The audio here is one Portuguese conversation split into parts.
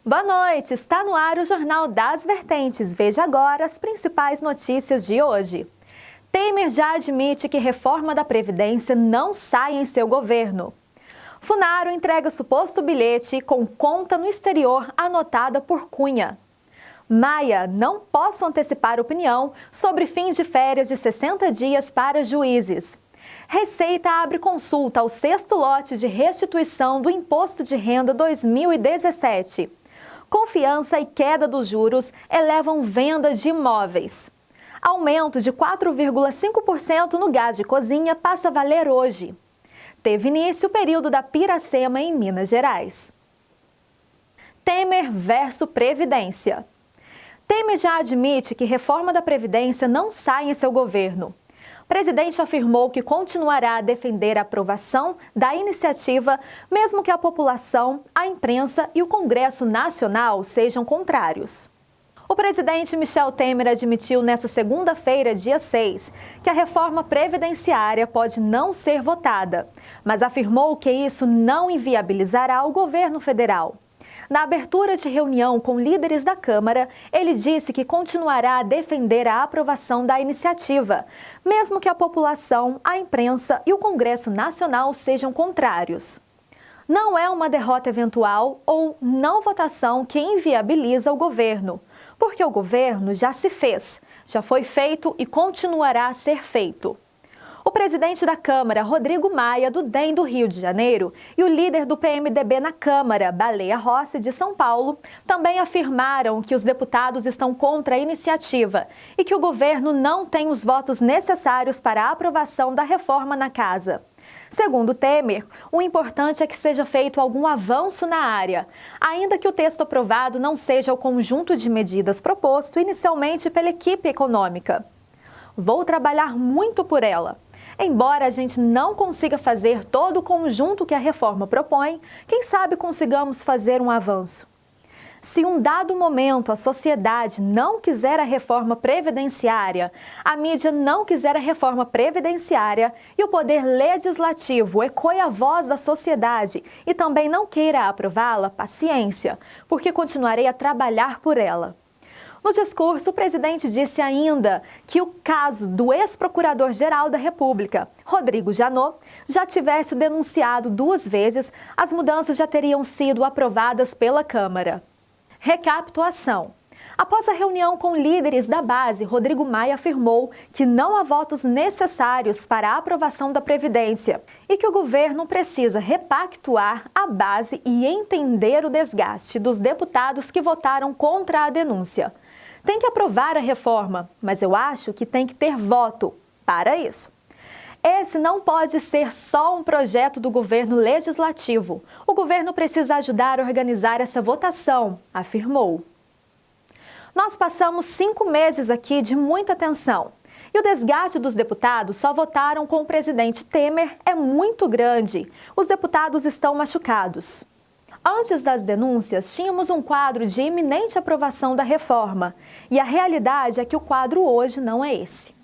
Boa noite, está no ar o Jornal das Vertentes. Veja agora as principais notícias de hoje. Temer já admite que reforma da Previdência não sai em seu governo. Funaro entrega suposto bilhete com conta no exterior anotada por Cunha. Maia, não posso antecipar opinião sobre fim de férias de 60 dias para juízes. Receita abre consulta ao 6º lote de restituição do Imposto de Renda 2017. Confiança e queda dos juros elevam venda de imóveis. Aumento de 4,5% no gás de cozinha passa a valer hoje. Teve início o período da Piracema em Minas Gerais. Temer versus Previdência. Temer já admite que reforma da Previdência não sai em seu governo. O presidente afirmou que continuará a defender a aprovação da iniciativa, mesmo que a população, a imprensa e o Congresso Nacional sejam contrários. O presidente Michel Temer admitiu nesta segunda-feira, dia 6, que a reforma previdenciária pode não ser votada, mas afirmou que isso não inviabilizará o governo federal. Na abertura de reunião com líderes da Câmara, ele disse que continuará a defender a aprovação da iniciativa, mesmo que a população, a imprensa e o Congresso Nacional sejam contrários. Não é uma derrota eventual ou não votação que inviabiliza o governo, porque o governo já se fez, já foi feito e continuará a ser feito. O presidente da Câmara, Rodrigo Maia, do DEM do Rio de Janeiro, e o líder do PMDB na Câmara, Baleia Rossi, de São Paulo, também afirmaram que os deputados estão contra a iniciativa e que o governo não tem os votos necessários para a aprovação da reforma na casa. Segundo Temer, o importante é que seja feito algum avanço na área, ainda que o texto aprovado não seja o conjunto de medidas proposto inicialmente pela equipe econômica. Vou trabalhar muito por ela. Embora a gente não consiga fazer todo o conjunto que a reforma propõe, quem sabe consigamos fazer um avanço. Se um dado momento a sociedade não quiser a reforma previdenciária, a mídia não quiser a reforma previdenciária e o poder legislativo ecoe a voz da sociedade e também não queira aprová-la, paciência, porque continuarei a trabalhar por ela. No discurso, o presidente disse ainda que o caso do ex-procurador-geral da República, Rodrigo Janot, já tivesse denunciado 2 vezes, as mudanças já teriam sido aprovadas pela Câmara. Recapitulação. Após a reunião com líderes da base, Rodrigo Maia afirmou que não há votos necessários para a aprovação da Previdência e que o governo precisa repactuar a base e entender o desgaste dos deputados que votaram contra a denúncia. Tem que aprovar a reforma, mas eu acho que tem que ter voto para isso. Esse não pode ser só um projeto do governo legislativo. O governo precisa ajudar a organizar essa votação, afirmou. Nós passamos 5 meses aqui de muita tensão. E o desgaste dos deputados só votaram com o presidente Temer é muito grande. Os deputados estão machucados. Antes das denúncias, tínhamos um quadro de iminente aprovação da reforma. E a realidade é que o quadro hoje não é esse.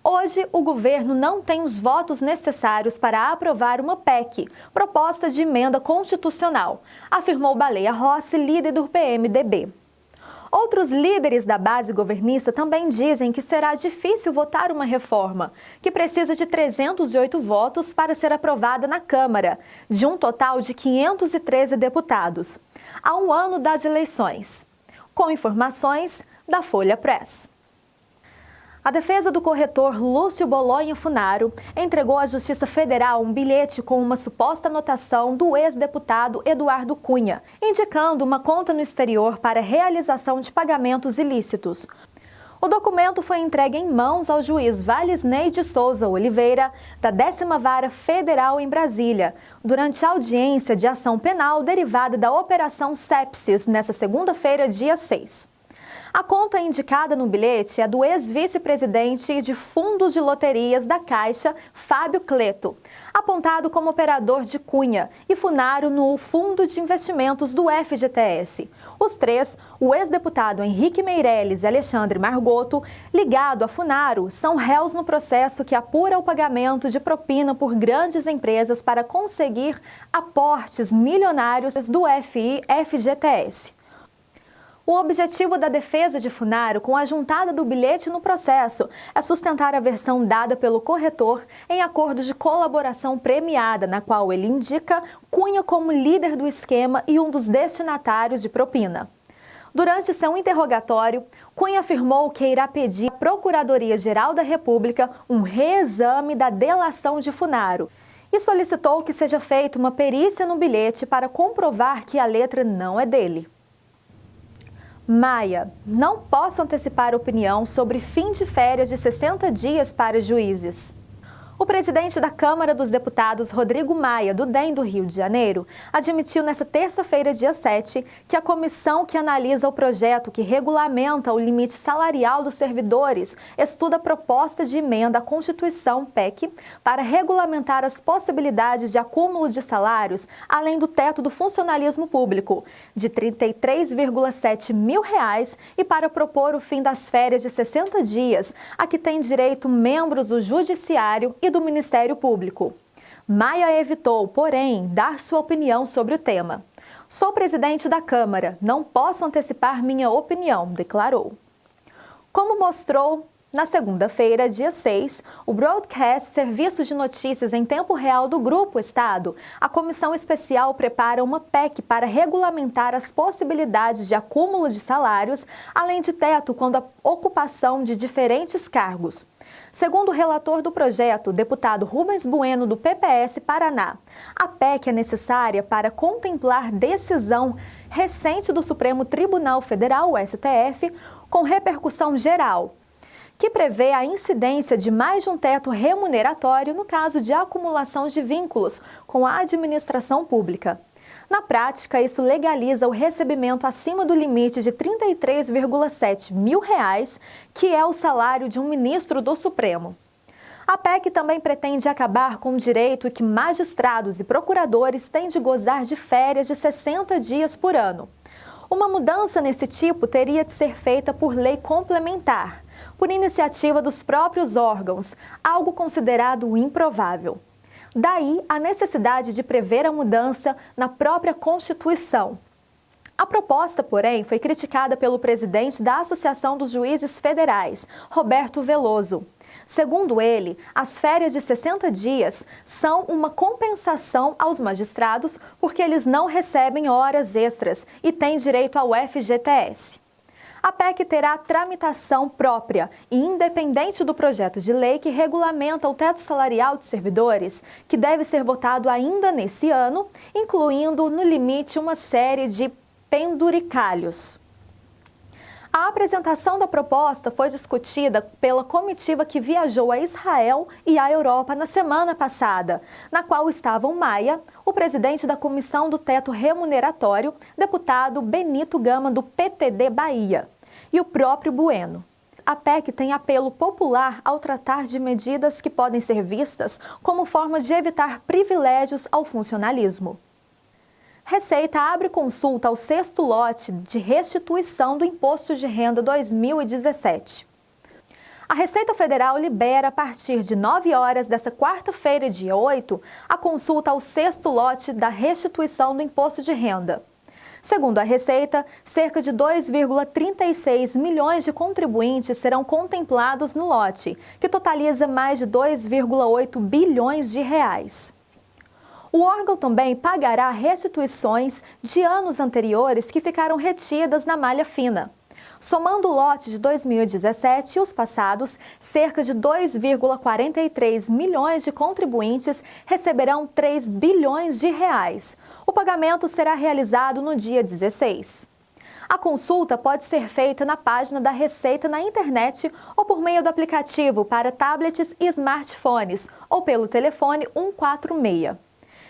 Hoje, o governo não tem os votos necessários para aprovar uma PEC, proposta de emenda constitucional, afirmou Baleia Rossi, líder do PMDB. Outros líderes da base governista também dizem que será difícil votar uma reforma, que precisa de 308 votos para ser aprovada na Câmara, de um total de 513 deputados, a um ano das eleições. Com informações da Folha Press. A defesa do corretor Lúcio Bolonha Funaro entregou à Justiça Federal um bilhete com uma suposta anotação do ex-deputado Eduardo Cunha, indicando uma conta no exterior para realização de pagamentos ilícitos. O documento foi entregue em mãos ao juiz Valisney de Souza Oliveira, da 10ª Vara Federal em Brasília, durante a audiência de ação penal derivada da Operação Sepsis, nesta segunda-feira, dia 6. A conta indicada no bilhete é do ex-vice-presidente de fundos de loterias da Caixa, Fábio Cleto, apontado como operador de Cunha, e Funaro no Fundo de Investimentos do FGTS. Os 3, o ex-deputado Henrique Meirelles e Alexandre Margotto, ligado a Funaro, são réus no processo que apura o pagamento de propina por grandes empresas para conseguir aportes milionários do FI-FGTS. O objetivo da defesa de Funaro, com a juntada do bilhete no processo, é sustentar a versão dada pelo corretor em acordo de colaboração premiada, na qual ele indica Cunha como líder do esquema e um dos destinatários de propina. Durante seu interrogatório, Cunha afirmou que irá pedir à Procuradoria-Geral da República um reexame da delação de Funaro e solicitou que seja feita uma perícia no bilhete para comprovar que a letra não é dele. Maia: não posso antecipar opinião sobre fim de férias de 60 dias para juízes. O presidente da Câmara dos Deputados, Rodrigo Maia, do DEM do Rio de Janeiro, admitiu nesta terça-feira, dia 7, que a comissão que analisa o projeto que regulamenta o limite salarial dos servidores estuda a proposta de emenda à Constituição, PEC, para regulamentar as possibilidades de acúmulo de salários, além do teto do funcionalismo público, de R$ 33,7 mil, e para propor o fim das férias de 60 dias, a que têm direito membros do Judiciário e do Ministério Público. Maia evitou, porém, dar sua opinião sobre o tema. Sou presidente da Câmara, não posso antecipar minha opinião, declarou. Como mostrou na segunda-feira, dia 6, o Broadcast, serviço de notícias em tempo real do Grupo Estado, a comissão especial prepara uma PEC para regulamentar as possibilidades de acúmulo de salários, além de teto quando a ocupação de diferentes cargos. Segundo o relator do projeto, deputado Rubens Bueno, do PPS Paraná, a PEC é necessária para contemplar decisão recente do Supremo Tribunal Federal, o STF, com repercussão geral, que prevê a incidência de mais de um teto remuneratório no caso de acumulação de vínculos com a administração pública. Na prática, isso legaliza o recebimento acima do limite de R$ 33,7 mil, que é o salário de um ministro do Supremo. A PEC também pretende acabar com o direito que magistrados e procuradores têm de gozar de férias de 60 dias por ano. Uma mudança nesse tipo teria de ser feita por lei complementar, por iniciativa dos próprios órgãos, algo considerado improvável. Daí a necessidade de prever a mudança na própria Constituição. A proposta, porém, foi criticada pelo presidente da Associação dos Juízes Federais, Roberto Veloso. Segundo ele, as férias de 60 dias são uma compensação aos magistrados porque eles não recebem horas extras e têm direito ao FGTS. A PEC terá tramitação própria e independente do projeto de lei que regulamenta o teto salarial de servidores, que deve ser votado ainda nesse ano, incluindo no limite uma série de penduricalhos. A apresentação da proposta foi discutida pela comitiva que viajou a Israel e à Europa na semana passada, na qual estavam Maia, o presidente da Comissão do Teto Remuneratório, deputado Benito Gama, do PTD Bahia, e o próprio Bueno. A PEC tem apelo popular ao tratar de medidas que podem ser vistas como forma de evitar privilégios ao funcionalismo. Receita abre consulta ao sexto lote de restituição do Imposto de Renda 2017. A Receita Federal libera, a partir de 9 horas desta quarta-feira, dia 8, a consulta ao sexto lote da restituição do Imposto de Renda. Segundo a Receita, cerca de 2,36 milhões de contribuintes serão contemplados no lote, que totaliza mais de 2,8 bilhões de reais. O órgão também pagará restituições de anos anteriores que ficaram retidas na malha fina. Somando o lote de 2017 e os passados, cerca de 2,43 milhões de contribuintes receberão 3 bilhões de reais. O pagamento será realizado no dia 16. A consulta pode ser feita na página da Receita na internet ou por meio do aplicativo para tablets e smartphones ou pelo telefone 146.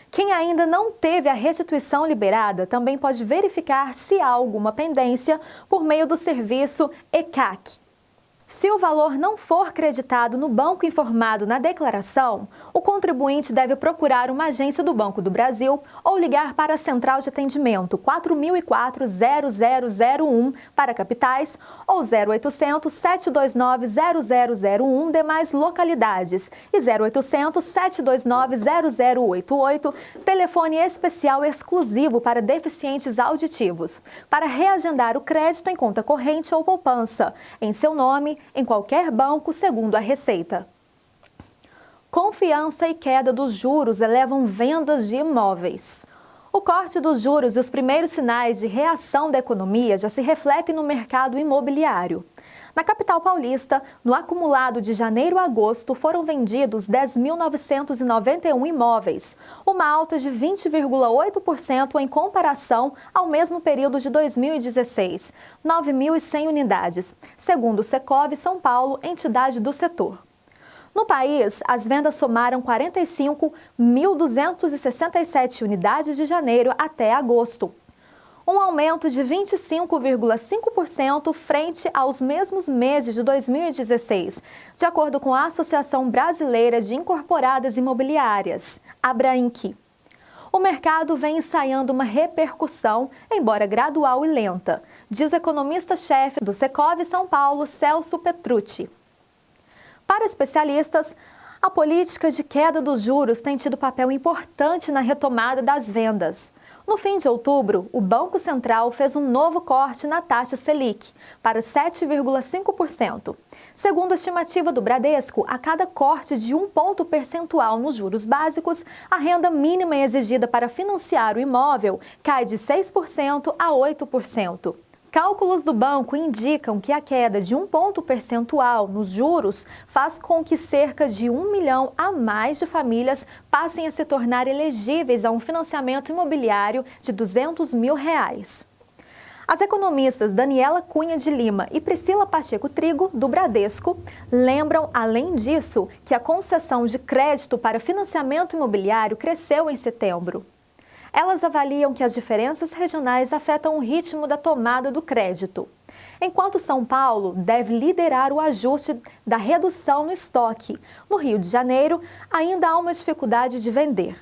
Quem ainda não teve a restituição liberada também pode verificar se há alguma pendência por meio do serviço ECAC. Se o valor não for creditado no banco informado na declaração, o contribuinte deve procurar uma agência do Banco do Brasil ou ligar para a Central de Atendimento 4004-0001 para capitais ou 0800-729-0001 demais localidades e 0800-729-0088, telefone especial exclusivo para deficientes auditivos, para reagendar o crédito em conta corrente ou poupança, em seu nome, em qualquer banco, segundo a Receita. Confiança e queda dos juros elevam vendas de imóveis. O corte dos juros e os primeiros sinais de reação da economia já se refletem no mercado imobiliário. Na capital paulista, no acumulado de janeiro a agosto, foram vendidos 10.991 imóveis, uma alta de 20,8% em comparação ao mesmo período de 2016, 9.100 unidades, segundo o Secov São Paulo, entidade do setor. No país, as vendas somaram 45.267 unidades de janeiro até agosto, um aumento de 25,5% frente aos mesmos meses de 2016, de acordo com a Associação Brasileira de Incorporadas Imobiliárias, Abrainc. O mercado vem ensaiando uma repercussão, embora gradual e lenta, diz o economista-chefe do Secov São Paulo, Celso Petrucci. Para especialistas, a política de queda dos juros tem tido papel importante na retomada das vendas. No fim de outubro, o Banco Central fez um novo corte na taxa Selic, para 7,5%. Segundo a estimativa do Bradesco, a cada corte de 1 ponto percentual nos juros básicos, a renda mínima exigida para financiar o imóvel cai de 6% a 8%. Cálculos do banco indicam que a queda de 1 ponto percentual nos juros faz com que cerca de 1 milhão a mais de famílias passem a se tornar elegíveis a um financiamento imobiliário de R$200 mil. As economistas Daniela Cunha de Lima e Priscila Pacheco Trigo, do Bradesco, lembram, além disso, que a concessão de crédito para financiamento imobiliário cresceu em setembro. Elas avaliam que as diferenças regionais afetam o ritmo da tomada do crédito. Enquanto São Paulo deve liderar o ajuste da redução no estoque, no Rio de Janeiro ainda há uma dificuldade de vender.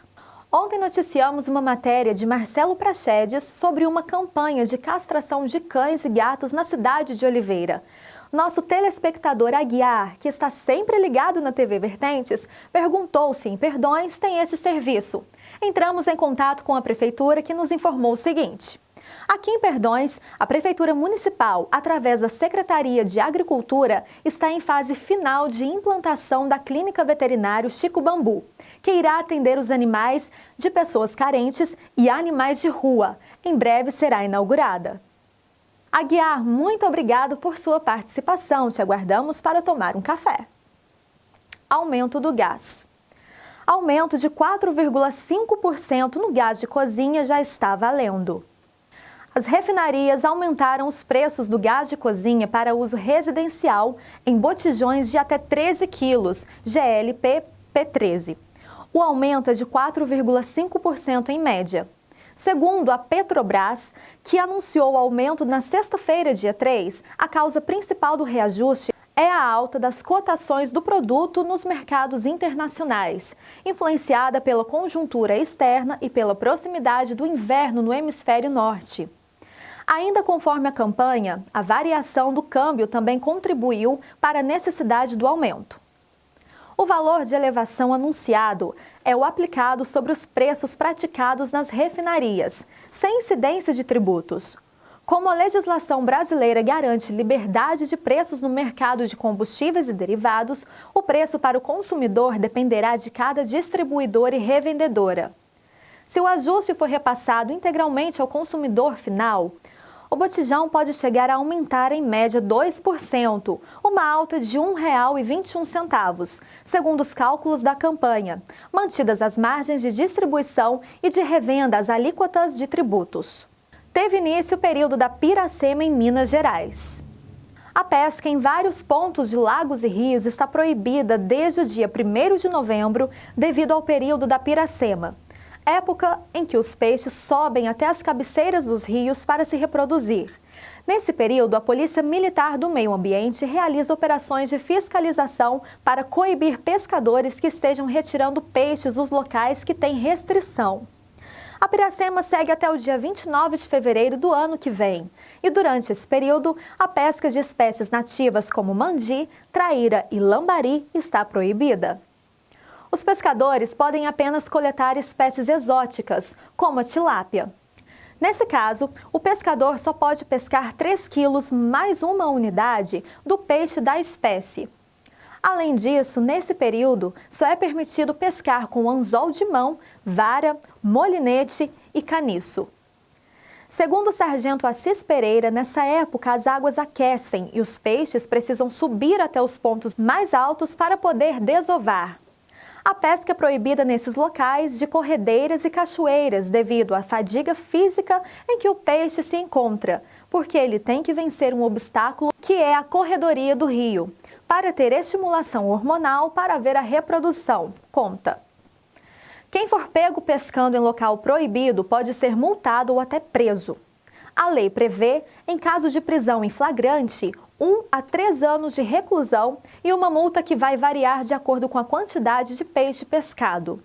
Ontem noticiamos uma matéria de Marcelo Prachedes sobre uma campanha de castração de cães e gatos na cidade de Oliveira. Nosso telespectador Aguiar, que está sempre ligado na TV Vertentes, perguntou se em Perdões tem esse serviço. Entramos em contato com a prefeitura, que nos informou o seguinte: aqui em Perdões, a Prefeitura Municipal, através da Secretaria de Agricultura, está em fase final de implantação da Clínica Veterinária Chico Bambu, que irá atender os animais de pessoas carentes e animais de rua. Em breve será inaugurada. Aguiar, muito obrigado por sua participação. Te aguardamos para tomar um café. Aumento do gás. Aumento de 4,5% no gás de cozinha já está valendo. As refinarias aumentaram os preços do gás de cozinha para uso residencial em botijões de até 13 quilos, GLP P13. O aumento é de 4,5% em média. Segundo a Petrobras, que anunciou o aumento na sexta-feira, dia 3, a causa principal do reajuste é a alta das cotações do produto nos mercados internacionais, influenciada pela conjuntura externa e pela proximidade do inverno no hemisfério norte. Ainda conforme a campanha, a variação do câmbio também contribuiu para a necessidade do aumento. O valor de elevação anunciado é o aplicado sobre os preços praticados nas refinarias, sem incidência de tributos. Como a legislação brasileira garante liberdade de preços no mercado de combustíveis e derivados, o preço para o consumidor dependerá de cada distribuidora e revendedora. Se o ajuste for repassado integralmente ao consumidor final, o botijão pode chegar a aumentar em média 2%, uma alta de R$ 1,21, segundo os cálculos da campanha, mantidas as margens de distribuição e de revenda às alíquotas de tributos. Teve início o período da Piracema em Minas Gerais. A pesca em vários pontos de lagos e rios está proibida desde o dia 1º de novembro devido ao período da Piracema. época em que os peixes sobem até as cabeceiras dos rios para se reproduzir. Nesse período, a Polícia Militar do Meio Ambiente realiza operações de fiscalização para coibir pescadores que estejam retirando peixes dos locais que têm restrição. A Piracema segue até o dia 29 de fevereiro do ano que vem. E durante esse período, a pesca de espécies nativas como mandi, traíra e lambari está proibida. Os pescadores podem apenas coletar espécies exóticas, como a tilápia. Nesse caso, o pescador só pode pescar 3 quilos mais uma unidade do peixe da espécie. Além disso, nesse período, só é permitido pescar com anzol de mão, vara, molinete e caniço. Segundo o sargento Assis Pereira, nessa época as águas aquecem e os peixes precisam subir até os pontos mais altos para poder desovar. A pesca é proibida nesses locais de corredeiras e cachoeiras devido à fadiga física em que o peixe se encontra, porque ele tem que vencer um obstáculo que é a corredoria do rio, para ter estimulação hormonal para haver a reprodução, conta. Quem for pego pescando em local proibido pode ser multado ou até preso. A lei prevê, em caso de prisão em flagrante, 1 a 3 anos de reclusão e uma multa que vai variar de acordo com a quantidade de peixe pescado.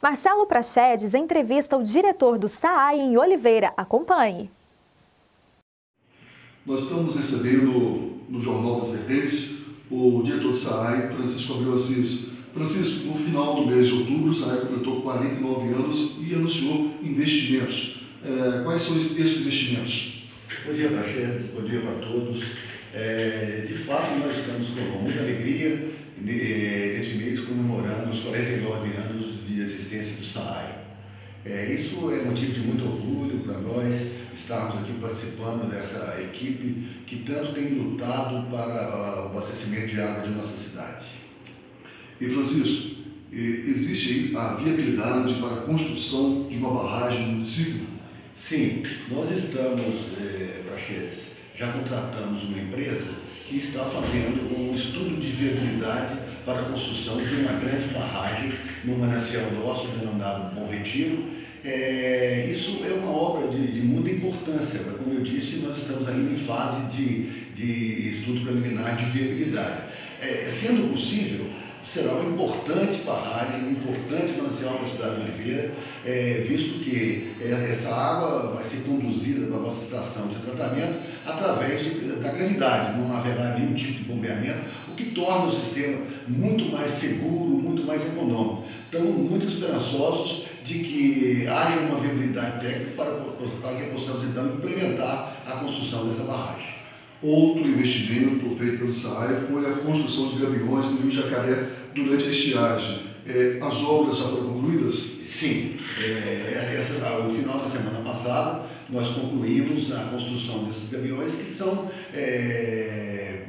Marcelo Prachedes entrevista o diretor do SAAI em Oliveira. Acompanhe. Nós estamos recebendo no Jornal das Vertentes o diretor do SAAI, Francisco Abreu Assis. Francisco, no final do mês de outubro, o SAAI completou 49 anos e anunciou investimentos. Quais são esses investimentos? Bom dia, Prachedes, bom dia para todos. De fato, nós estamos com muita alegria nesse mês comemorando os 49 anos de existência do SAAI. Isso é motivo de muito orgulho para nós estarmos aqui participando dessa equipe que tanto tem lutado para o abastecimento de água de nossa cidade. E Francisco, existe aí a viabilidade para a construção de uma barragem no município? Sim, nós estamos, Prachedes, já contratamos uma empresa que está fazendo um estudo de viabilidade para a construção de uma grande barragem no manancial nosso, denominado Bom Retiro. Isso é uma obra de muita importância, mas como eu disse, nós estamos ainda em fase de estudo preliminar de viabilidade. Sendo possível, será uma importante barragem, um importante manancial para a cidade de Oliveira, visto que essa água vai ser conduzida para a nossa estação de tratamento através da gravidade, não haverá nenhum tipo de bombeamento, o que torna o sistema muito mais seguro, muito mais econômico. Estamos muito esperançosos de que haja uma viabilidade técnica para que possamos então implementar a construção dessa barragem. Outro investimento feito pelo SAAI foi a construção de gaviões no Rio Jacaré durante a estiagem. As obras já foram concluídas? Sim. No final da semana passada, nós concluímos a construção desses gaviões, que são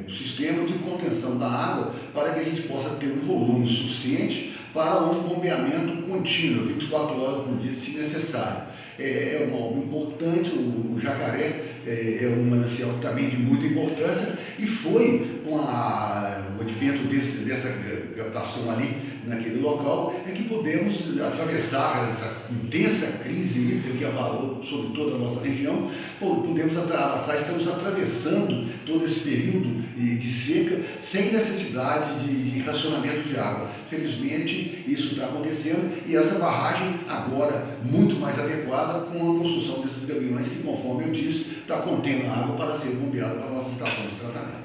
um sistema de contenção da água para que a gente possa ter um volume suficiente para um bombeamento contínuo, 24 horas por dia, se necessário. É uma obra importante, o Jacaré é um manancial também de muita importância e foi com o advento dessa captação ali naquele local é que podemos atravessar essa intensa crise hídrica que abalou sobre toda a nossa região, estamos atravessando todo esse período de seca sem necessidade de racionamento de água. Felizmente isso está acontecendo e essa barragem agora muito mais adequada com a construção desses gaviões que, conforme eu disse, está contendo água para ser bombeada para a nossa estação de tratamento.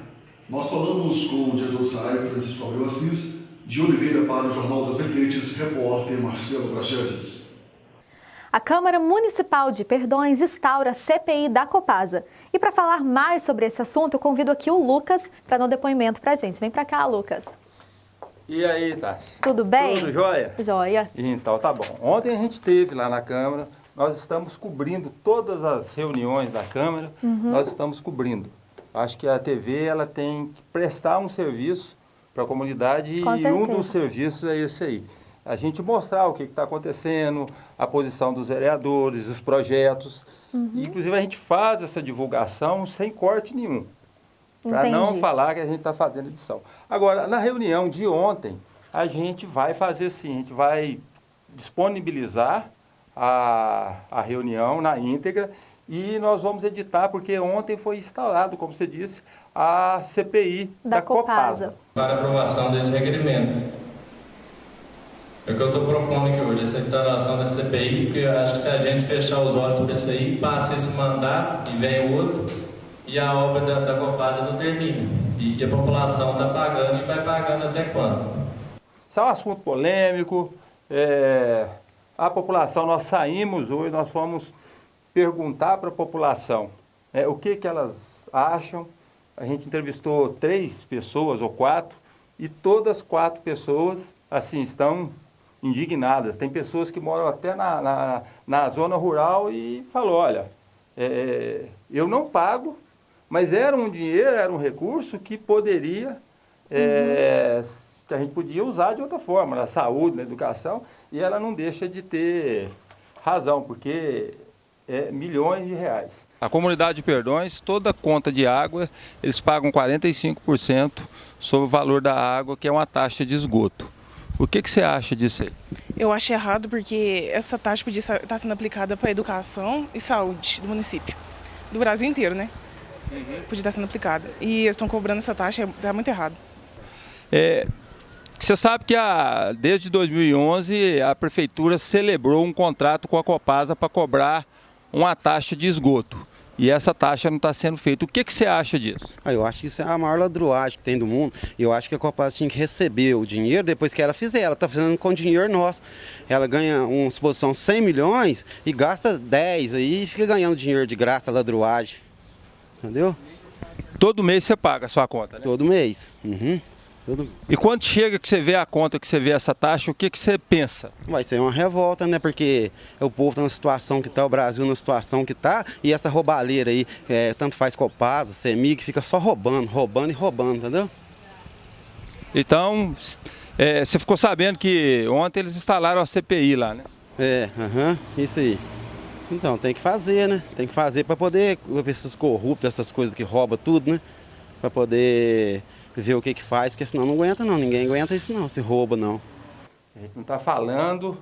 Nós falamos com o diretor do SAAI, Francisco Abreu Assis, de Oliveira para o Jornal das Vertentes, repórter Marcelo Prachedes. A Câmara Municipal de Perdões instaura a CPI da Copasa. E para falar mais sobre esse assunto, eu convido aqui o Lucas para dar um depoimento para a gente. Vem para cá, Lucas. E aí, Tassi? Tudo bem? Tudo jóia? Jóia. Então, tá bom. Ontem a gente esteve lá na Câmara, nós estamos cobrindo todas as reuniões da Câmara, nós estamos cobrindo. Acho que a TV ela tem que prestar um serviço para a comunidade e um dos serviços é esse aí. A gente mostrar o que está acontecendo, a posição dos vereadores, os projetos. Inclusive a gente faz essa divulgação sem corte nenhum. Para não falar que a gente está fazendo edição. Agora, na reunião de ontem, a gente vai fazer assim, a gente vai disponibilizar a reunião na íntegra e nós vamos editar, porque ontem foi instalado, como você disse, a CPI da Copasa. Para aprovação desse requerimento. É o que eu estou propondo aqui hoje, essa instalação da CPI, porque eu acho que se a gente fechar os olhos para isso aí, passa esse mandato e vem outro, e a obra da Copasa não termina. E a população está pagando e vai pagando até quando? Isso é um assunto polêmico. A população, nós saímos hoje, nós fomos perguntar para a população o que elas acham. A gente entrevistou 3 pessoas ou 4 e todas as 4 pessoas assim estão indignadas. Tem pessoas que moram até na zona rural e falou, olha, eu não pago, mas era um dinheiro, era um recurso que poderia, que a gente podia usar de outra forma, na saúde, na educação, e ela não deixa de ter razão, porque milhões de reais. A comunidade de Perdões, toda conta de água, eles pagam 45% sobre o valor da água, que é uma taxa de esgoto. O que você acha disso aí? Eu acho errado porque essa taxa podia estar sendo aplicada para a educação e saúde do município, do Brasil inteiro, né? Podia estar sendo aplicada. E eles estão cobrando essa taxa, está muito errado. Você sabe que desde 2011 a prefeitura celebrou um contrato com a Copasa para cobrar uma taxa de esgoto. E essa taxa não está sendo feita. O que você acha disso? Eu acho que isso é a maior ladruagem que tem do mundo. Eu acho que a Copasa tinha que receber o dinheiro depois que ela fizer. Ela está fazendo com dinheiro nosso. Ela ganha uma exposição 100 milhões e gasta 10 aí e fica ganhando dinheiro de graça, ladruagem. Entendeu? Todo mês você paga a sua conta, né? Todo mês. E quando chega que você vê a conta, que você vê essa taxa, o que você pensa? Vai ser uma revolta, né? Porque o povo está na situação que está, o Brasil na situação que está, e essa roubalheira aí, tanto faz Copasa, CEMIG, fica só roubando, entendeu? Então, você ficou sabendo que ontem eles instalaram a CPI lá, né? Isso aí. Então, tem que fazer, né? Tem que fazer para poder ver esses corruptos, essas coisas que roubam tudo, né? Para poder ver o que faz, porque senão não aguenta não, ninguém aguenta isso não, se rouba não. A gente não está falando...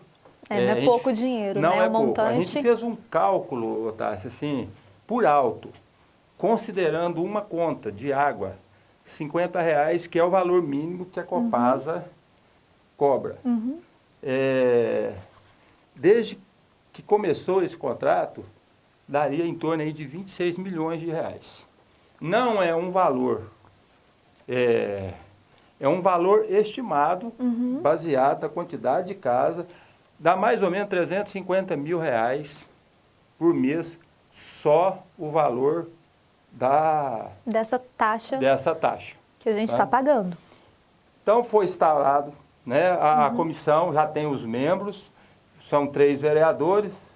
não é pouco dinheiro, não né? É o montante... pouco. A gente fez um cálculo, Otávio, assim, por alto, considerando uma conta de água, R$50, que é o valor mínimo que a Copasa cobra. Desde que começou esse contrato, daria em torno aí de 26 milhões de reais. Não é um valor... É um valor estimado, baseado na quantidade de casa, dá mais ou menos 350 mil reais por mês, só o valor dessa taxa que a gente está pagando. Então foi instalado, né, a comissão, já tem os membros, são 3 vereadores,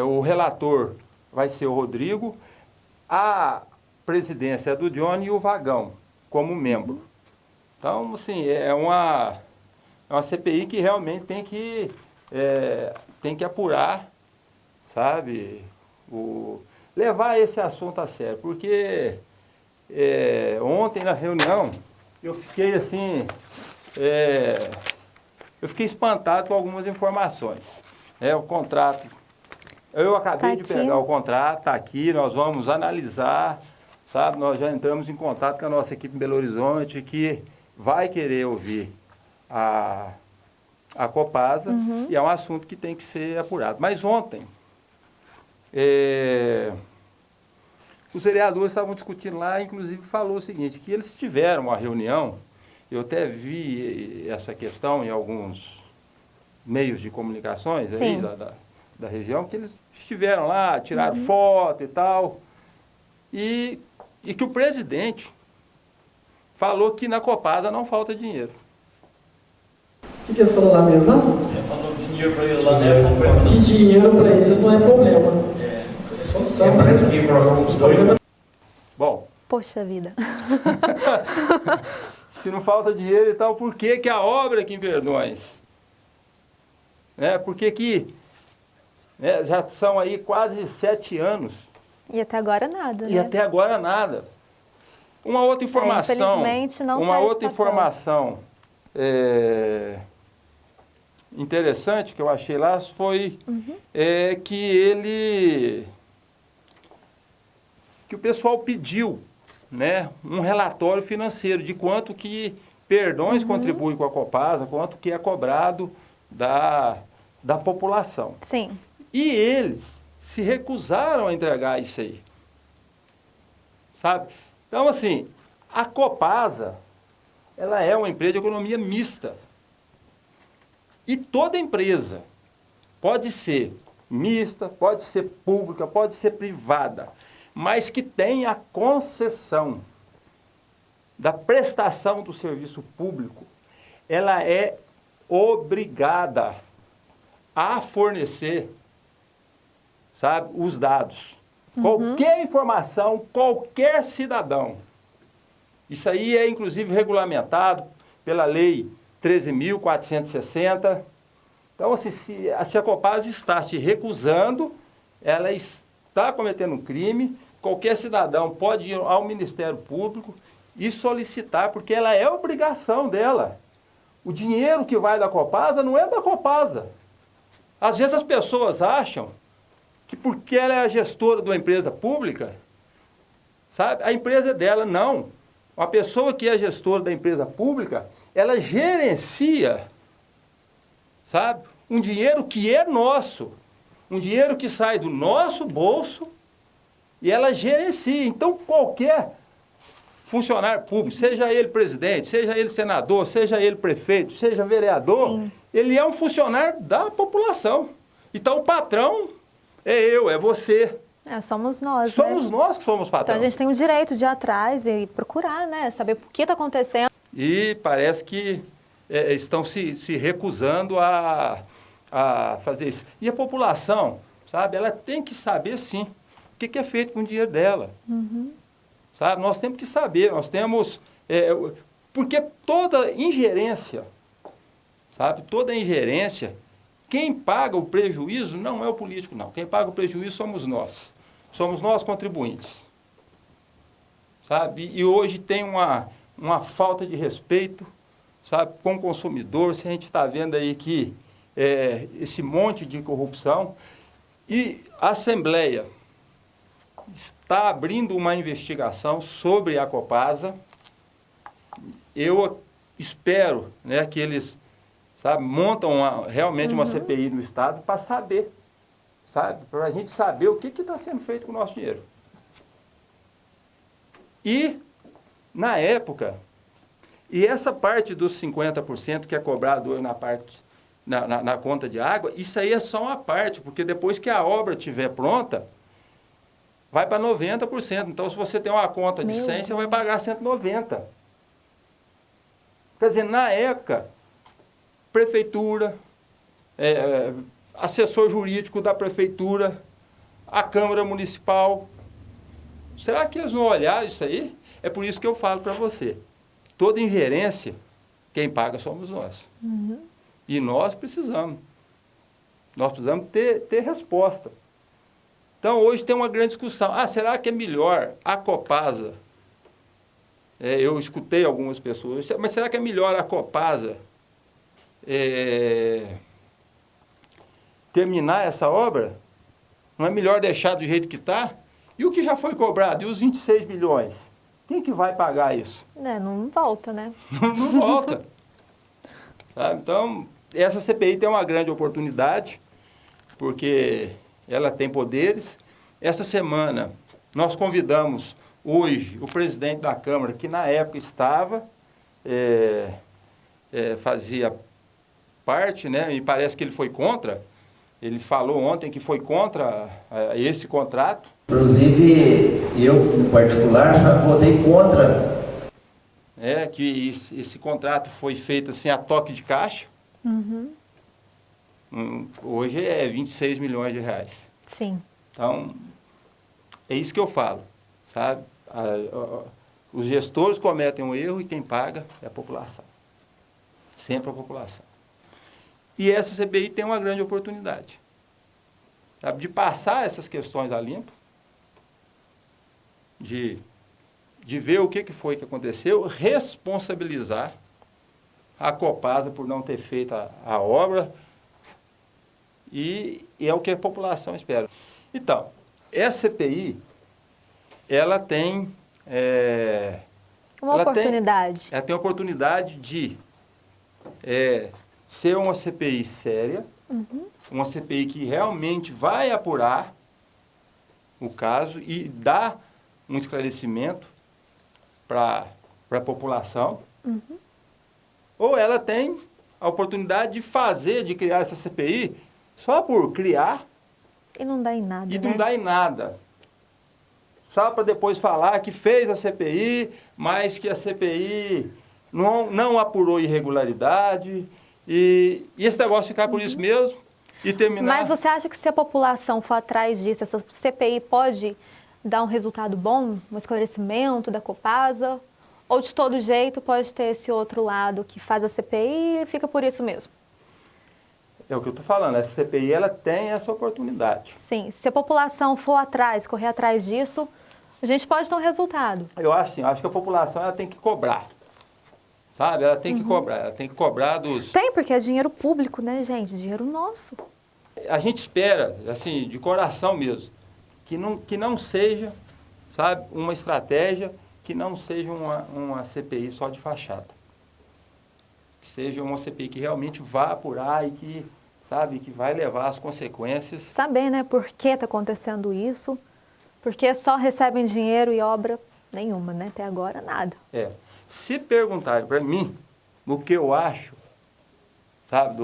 o relator vai ser o Rodrigo, a presidência é do Johnny e o Vagão como membro. Então, assim, é uma CPI que realmente tem que apurar, sabe, levar esse assunto a sério, porque ontem na reunião eu fiquei assim, eu fiquei espantado com algumas informações. O contrato, eu acabei de pegar o contrato, está aqui, nós vamos analisar. Sabe, nós já entramos em contato com a nossa equipe em Belo Horizonte, que vai querer ouvir a Copasa, e é um assunto que tem que ser apurado. Mas ontem, os vereadores estavam discutindo lá, inclusive falou o seguinte, que eles tiveram uma reunião, eu até vi essa questão em alguns meios de comunicações aí da região, que eles estiveram lá, tiraram foto e tal, e que o presidente falou que na Copasa não falta dinheiro. O que eles falaram lá mesmo? Falou que dinheiro para eles lá não é problema. Que dinheiro para eles não é problema. Parece que problema. Bom. Poxa vida. Se não falta dinheiro e tal, por que a obra aqui em Perdões? Por que já são aí quase 7 anos. E até agora nada, né? E até agora nada. Uma outra informação. Infelizmente não uma outra informação interessante que eu achei lá foi que o pessoal pediu, né, um relatório financeiro de quanto que Perdões contribui com a Copasa, quanto que é cobrado da população. Sim. E eles se recusaram a entregar isso aí. Sabe? Então, assim, a Copasa, ela é uma empresa de economia mista. E toda empresa pode ser mista, pode ser pública, pode ser privada, mas que tenha a concessão da prestação do serviço público, ela é obrigada a fornecer, sabe, os dados. Qualquer informação, qualquer cidadão. Isso aí é, inclusive, regulamentado pela Lei 13.460. Então, assim, se a Copasa está se recusando, ela está cometendo um crime, qualquer cidadão pode ir ao Ministério Público e solicitar, porque ela é obrigação dela. O dinheiro que vai da Copasa não é da Copasa. Às vezes as pessoas acham que porque ela é a gestora de uma empresa pública, sabe, a empresa é dela. Não. Uma pessoa que é gestora da empresa pública, ela gerencia, sabe, um dinheiro que é nosso, um dinheiro que sai do nosso bolso e ela gerencia. Então, qualquer funcionário público, seja ele presidente, seja ele senador, seja ele prefeito, seja vereador, Sim. ele é um funcionário da população. Então, o patrão é eu, é você. Somos nós, Somos né? nós que somos patrão. Então a gente tem o direito de ir atrás e procurar, né? Saber o que está acontecendo. E parece que estão se recusando a fazer isso. E a população, sabe, ela tem que saber, sim, o que é feito com o dinheiro dela. Sabe? Nós temos que saber, nós temos... porque toda ingerência, sabe, toda ingerência, quem paga o prejuízo não é o político, não. Quem paga o prejuízo somos nós. Somos nós contribuintes. Sabe? E hoje tem uma falta de respeito, sabe, com o consumidor. Se a gente está vendo aí que esse monte de corrupção. E a Assembleia está abrindo uma investigação sobre a Copasa. Eu espero, né, que eles, sabe, montam realmente uma CPI no Estado para saber, sabe, para a gente saber o que está sendo feito com o nosso dinheiro. E, na época, e essa parte dos 50% que é cobrado hoje na conta de água, isso aí é só uma parte, porque depois que a obra estiver pronta, vai para 90%. Então, se você tem uma conta de 100, você vai pagar 190. Quer dizer, na época, prefeitura, assessor jurídico da prefeitura, a Câmara Municipal, será que eles não olharam isso aí? É por isso que eu falo para você, toda ingerência, quem paga somos nós. E nós precisamos ter resposta. Então, hoje tem uma grande discussão. Será que é melhor a Copasa? Eu escutei algumas pessoas, mas será que é melhor a Copasa terminar essa obra? Não é melhor deixar do jeito que está? E o que já foi cobrado? E os 26 milhões? Quem que vai pagar isso? Não volta, né? Não volta. Sabe? Então, essa CPI tem uma grande oportunidade, porque ela tem poderes. Essa semana, nós convidamos hoje o presidente da Câmara, que na época estava, fazia parte, né, e parece que ele foi contra. Ele falou ontem que foi contra esse contrato. Inclusive, eu, em particular, votei contra. Que esse contrato foi feito assim a toque de caixa. Hoje é 26 milhões de reais. Sim. Então, é isso que eu falo, sabe? Os gestores cometem um erro e quem paga é a população. Sempre a população. E essa CPI tem uma grande oportunidade, sabe? De passar essas questões a limpo, de ver o que foi que aconteceu, responsabilizar a Copasa por não ter feito a obra, e é o que a população espera. Então, essa CPI, ela tem... Uma oportunidade. Ela tem a oportunidade de ser uma CPI séria, uma CPI que realmente vai apurar o caso e dar um esclarecimento para a população. Ou ela tem a oportunidade de criar essa CPI só por criar E não dá em nada, e né? não dá em nada. Só para depois falar que fez a CPI, mas que a CPI não apurou irregularidade, e esse negócio ficar por isso mesmo e terminar... Mas você acha que se a população for atrás disso, essa CPI pode dar um resultado bom, um esclarecimento da Copasa? Ou de todo jeito pode ter esse outro lado que faz a CPI e fica por isso mesmo? É o que eu estou falando, essa CPI ela tem essa oportunidade. Sim, se a população for atrás, correr atrás disso, a gente pode ter um resultado. Eu acho assim, que a população ela tem que cobrar, sabe? Ela tem que cobrar, ela tem que cobrar dos... Tem, porque é dinheiro público, né, gente? Dinheiro nosso. A gente espera, assim, de coração mesmo, que não seja, sabe, uma estratégia, que não seja uma CPI só de fachada. Que seja uma CPI que realmente vá apurar e que, sabe, que vai levar as consequências. Saber, né, por que está acontecendo isso, porque só recebem dinheiro e obra nenhuma, né? Até agora, nada. Se perguntarem para mim o que eu acho, sabe,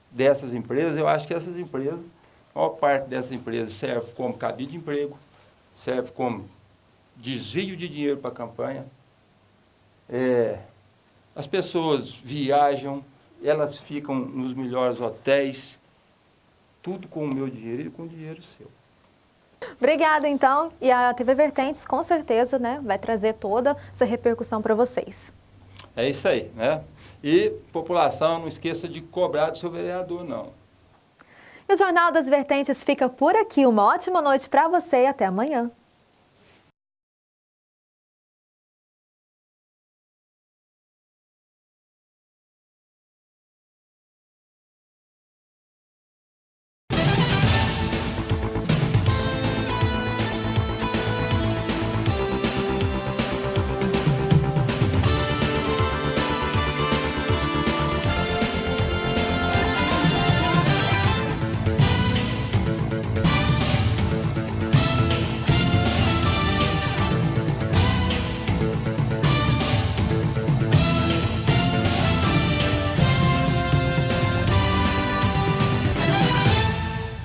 dessas empresas, eu acho que essas empresas, a maior parte dessas empresas serve como cabide de emprego, serve como desvio de dinheiro para a campanha. As pessoas viajam, elas ficam nos melhores hotéis, tudo com o meu dinheiro e com o dinheiro seu. Obrigada, então. E a TV Vertentes, com certeza, né, vai trazer toda essa repercussão para vocês. É isso aí, né? E, população, não esqueça de cobrar do seu vereador, não. E o Jornal das Vertentes fica por aqui. Uma ótima noite para você e até amanhã.